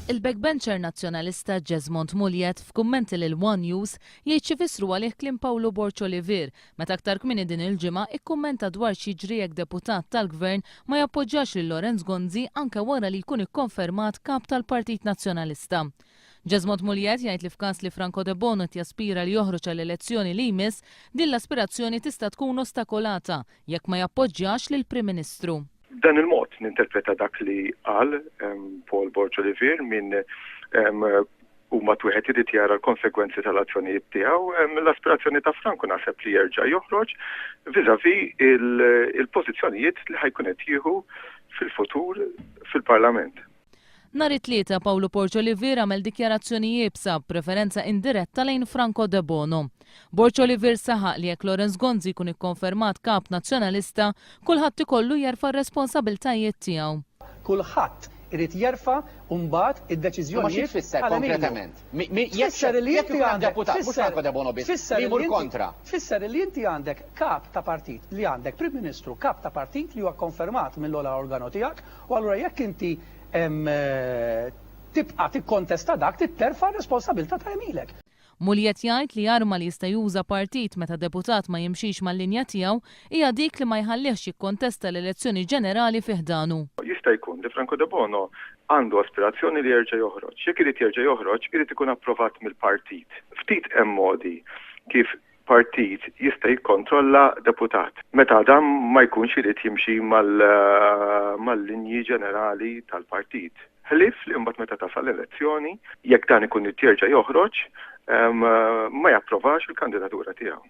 Il-backbencher nazzjonalista Jesmond Muljet f'kummenti lil One News jgħid xi fissru għalih kliem Paolo Borċoliver meta aktar kmieni din il-ġimgħa ikkummenta dwar x'jiġri jekk deputat tal-Gvern ma jappoġġjax lil Lorenz Gonzi anke wara li jkun ikkonfermat kap tal-Partit Nazzjonalista. Jesmond Muljet jgħid li f'każ li Franco De Bono jaspira li joħroġ għall-elezzjoni li jmiss, din l-aspirazzjoni tista' tkun ostakolata jekk ma jappoġġjax lill-Prim Ministru. Dan il-mod ninterpreta dak li qal Paul Borċoliver minn huma wieħed irid jara l-konsegwenzi tal-azzjonijiet tiegħu. L-aspirazzjoni ta' Franco naħseb li jerġa' joħroġ viżavi il-pożizzjonijiet li ħajkun qed jieħu fil-futur fil-Parlament. Nhar it-tlieta Paolo Borċoliver għamel dikjarazzjoni jibsa b'preferenza indiretta lejn Franco De Bono. Borċoliver saħaq li jekk Lorenz Gonzi jkun ikkonfermat kap nazzjonalista, kulħadd ikollu jerfa' r-responsabbiltajiet tiegħu. Kulħadd irid jerfa' mbagħad id-deċiżjonijiet tfisser konkretament. Jekk ikun deputat mhux Franco De Bono biss, jmur kontra. Fisser li inti għandek kap ta' partit, li għandek Prim Ministru kap ta' partit li huwa konfermat mill-ola organo tiegħek, u allura jekk inti tibqa' tikkontesta dak titterfa' r-responsabbiltà ta' jemilek. Muljet jgħid li arma li jista' juża partit meta deputat ma jimxix mal-linja tiegħu hija dik li ma jħallihx jikkontesta l-elezzjoni ġenerali fi ħdanu. Jista' jkun li Franco De Bono għandu aspirazzjoni li jerġa' joħroġ. Jekk irid jerġa' joħroġ, irid ikun approvat mill-partit. Ftit hemm modi kif partit jista' jikkontrolla deputat. Meta dan ma jkunx irid jimxi mal-linji ġenerali tal-partit. Ħlief li mbagħad meta tasal l-elezzjoni, jekk dan ikun jerġa' joħroġ, ma japprovax il-kandidatura tiegħu.